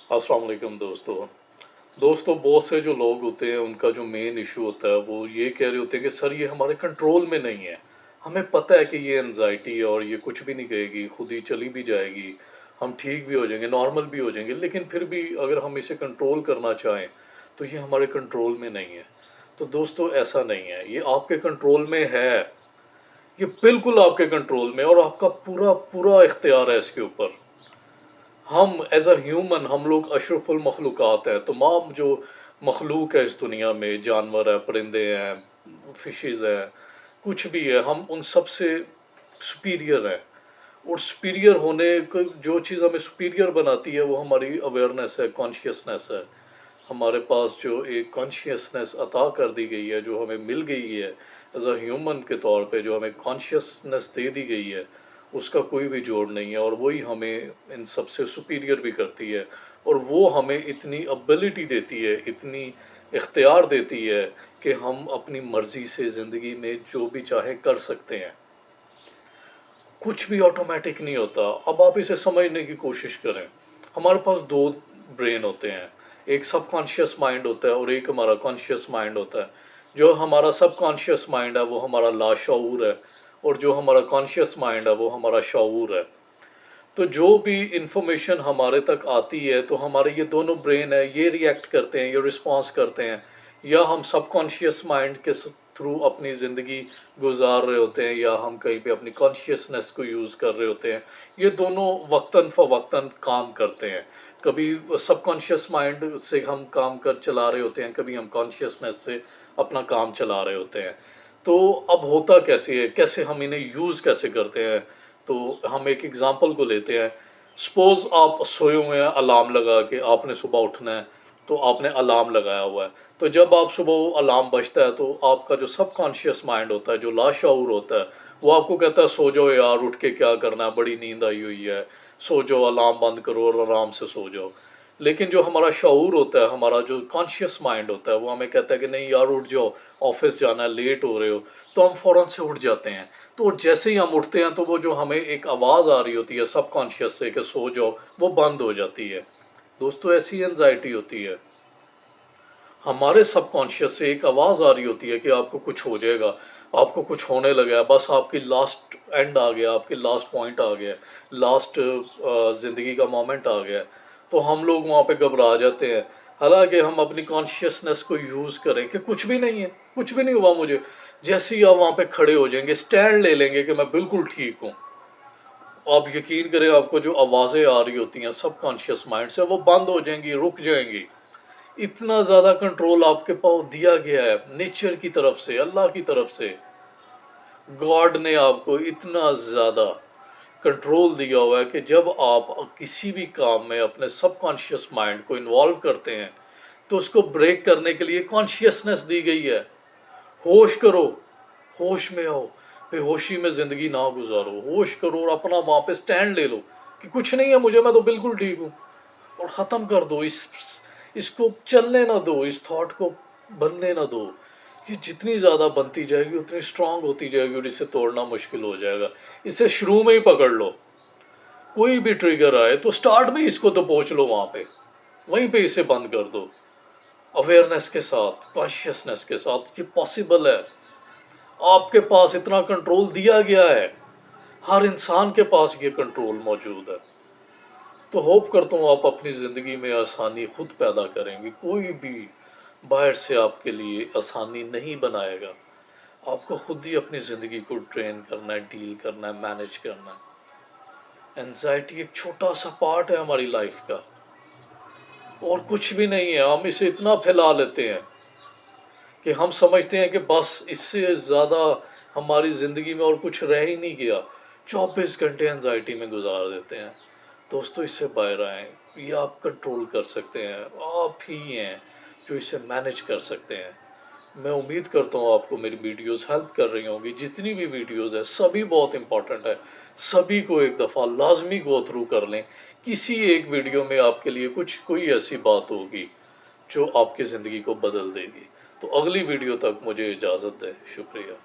अस्सलाम वालेकुम दोस्तों बहुत से जो लोग होते हैं उनका जो मेन इशू होता है वो ये कह रहे होते हैं कि सर ये हमारे कंट्रोल में नहीं है। हमें पता है कि ये एनजाइटी है और ये कुछ भी नहीं कहेगी, खुद ही चली भी जाएगी, हम ठीक भी हो जाएंगे, नॉर्मल भी हो जाएंगे, लेकिन फिर भी अगर हम इसे कंट्रोल करना चाहें तो ये हमारे कंट्रोल में नहीं है। तो दोस्तों ऐसा नहीं है, ये आपके कंट्रोल में है, ये बिल्कुल आपके कंट्रोल में, और आपका पूरा पूरा इख्तियार है इसके ऊपर। हम एज अ ह्यूमन, हम लोग अशरफुल मखलूक़ात हैं। तमाम जो मखलूक है इस दुनिया में, जानवर है, परिंदे हैं, फिशेस हैं, कुछ भी है, हम उन सब से सुपीरियर हैं। और सुपीरियर होने को जो चीज़ हमें सुपीरियर बनाती है वो हमारी अवेयरनेस है, कॉन्शियसनेस है। हमारे पास जो एक कॉन्शियसनेस अता कर दी गई है, जो हमें मिल गई है एज अ ह्यूमन के तौर पे, जो हमें कॉन्शियसनेस दे दी गई है, उसका कोई भी जोड़ नहीं है। और वही हमें इन सबसे सुपीरियर भी करती है, और वो हमें इतनी एबिलिटी देती है, इतनी इख्तियार देती है कि हम अपनी मर्ज़ी से ज़िंदगी में जो भी चाहे कर सकते हैं। कुछ भी ऑटोमेटिक नहीं होता। अब आप इसे समझने की कोशिश करें। हमारे पास दो ब्रेन होते हैं, एक सब कॉन्शियस माइंड होता है और एक हमारा कॉन्शियस माइंड होता है। जो हमारा सब कॉन्शियस माइंड है वो हमारा लाशऊर है, और जो हमारा कॉन्शियस माइंड है वो हमारा शऊर है। तो जो भी इंफॉर्मेशन हमारे तक आती है तो हमारे ये दोनों ब्रेन है, ये रिएक्ट करते हैं, ये रिस्पॉन्स करते हैं, या हम सबकॉन्शियस माइंड के थ्रू अपनी ज़िंदगी गुजार रहे होते हैं, या हम कहीं पे अपनी कॉन्शियसनेस को यूज़ कर रहे होते हैं। ये दोनों वक्तन फ़वक्तन काम करते हैं। कभी सबकॉन्शियस माइंड से हम काम कर चला रहे होते हैं, कभी हम कॉन्शियसनेस से अपना काम चला रहे होते हैं। तो अब होता कैसे है, कैसे हम इन्हें यूज़ कैसे करते हैं? तो हम एक एग्ज़ाम्पल को लेते हैं। सपोज़ आप सोए हुए हैं, अलार्म लगा के, आपने सुबह उठना है, तो आपने अलार्म लगाया हुआ है। तो जब आप सुबह अलार्म बजता है तो आपका जो सबकॉन्शियस माइंड होता है, जो लाशऊर होता है, वो आपको कहता है सो जाओ यार, उठ के क्या करना है, बड़ी नींद आई हुई है, सो जाओ, अलार्म बंद करो और आराम से सो जाओ। लेकिन जो हमारा शऊर होता है, हमारा जो कॉन्शियस माइंड होता है, वो हमें कहता है कि नहीं यार उठ जाओ, ऑफिस जाना है, लेट हो रहे हो। तो हम फ़ौरन से उठ जाते हैं। तो जैसे ही हम उठते हैं तो वो जो हमें एक आवाज़ आ रही होती है सबकॉन्शियस से कि सो जाओ, वो बंद हो जाती है। दोस्तों ऐसी एनजाइटी होती है। हमारे सबकॉन्शियस से एक आवाज़ आ रही होती है कि आपको कुछ हो जाएगा, आपको कुछ होने लगा है, बस आपकी लास्ट एंड आ गया, आपकी लास्ट पॉइंट आ गया, लास्ट ज़िंदगी का मोमेंट आ गया। तो हम लोग वहाँ पे घबरा जाते हैं। हालांकि हम अपनी कॉन्शियसनेस को यूज़ करें कि कुछ भी नहीं है, कुछ भी नहीं हुआ मुझे। जैसे ही आप वहाँ पे खड़े हो जाएंगे, स्टैंड ले लेंगे कि मैं बिल्कुल ठीक हूँ, आप यकीन करें आपको जो आवाज़ें आ रही होती हैं सबकॉन्शियस माइंड से, वो बंद हो जाएंगी, रुक जाएंगी। इतना ज़्यादा कंट्रोल आपके पास दिया गया है नेचर की तरफ से, अल्लाह की तरफ से। गॉड ने आपको इतना ज़्यादा कंट्रोल दिया हुआ है कि जब आप किसी भी काम में अपने सबकॉन्शियस माइंड को इन्वॉल्व करते हैं तो उसको ब्रेक करने के लिए कॉन्शियसनेस दी गई है। होश करो, होश में आओ, बेहोशी में ज़िंदगी ना गुजारो, होश करो और अपना वहाँ पे स्टैंड ले लो कि कुछ नहीं है मुझे, मैं तो बिल्कुल ठीक हूँ। और ख़त्म कर दो इसको चलने ना दो, इस थॉट को बनने ना दो। ये जितनी ज़्यादा बनती जाएगी उतनी स्ट्रांग होती जाएगी और इसे तोड़ना मुश्किल हो जाएगा। इसे शुरू में ही पकड़ लो। कोई भी ट्रिगर आए तो स्टार्ट में इसको तो पहुँच लो वहाँ पे, वहीं पे इसे बंद कर दो। अवेयरनेस के साथ, कॉन्शियसनेस के साथ ये पॉसिबल है। आपके पास इतना कंट्रोल दिया गया है, हर इंसान के पास ये कंट्रोल मौजूद है। तो होप करता हूँ आप अपनी ज़िंदगी में आसानी खुद पैदा करेंगे। कोई भी बाहर से आपके लिए आसानी नहीं बनाएगा। आपको खुद ही अपनी ज़िंदगी को ट्रेन करना है, डील करना है, मैनेज करना है। एंजाइटी एक छोटा सा पार्ट है हमारी लाइफ का, और कुछ भी नहीं है। हम इसे इतना फैला लेते हैं कि हम समझते हैं कि बस इससे ज़्यादा हमारी ज़िंदगी में और कुछ रह ही नहीं गया। 24 घंटे एंजाइटी में गुजार देते हैं। दोस्तों इससे बाहर आएँ, ये आप कंट्रोल कर सकते हैं, आप ही हैं जो इसे मैनेज कर सकते हैं। मैं उम्मीद करता हूँ आपको मेरी वीडियोस हेल्प कर रही होंगी। जितनी भी वीडियोस है सभी बहुत इंपॉर्टेंट है, सभी को एक दफ़ा लाजमी गो थ्रू कर लें। किसी एक वीडियो में आपके लिए कोई ऐसी बात होगी जो आपकी ज़िंदगी को बदल देगी। तो अगली वीडियो तक मुझे इजाज़त दें। शुक्रिया।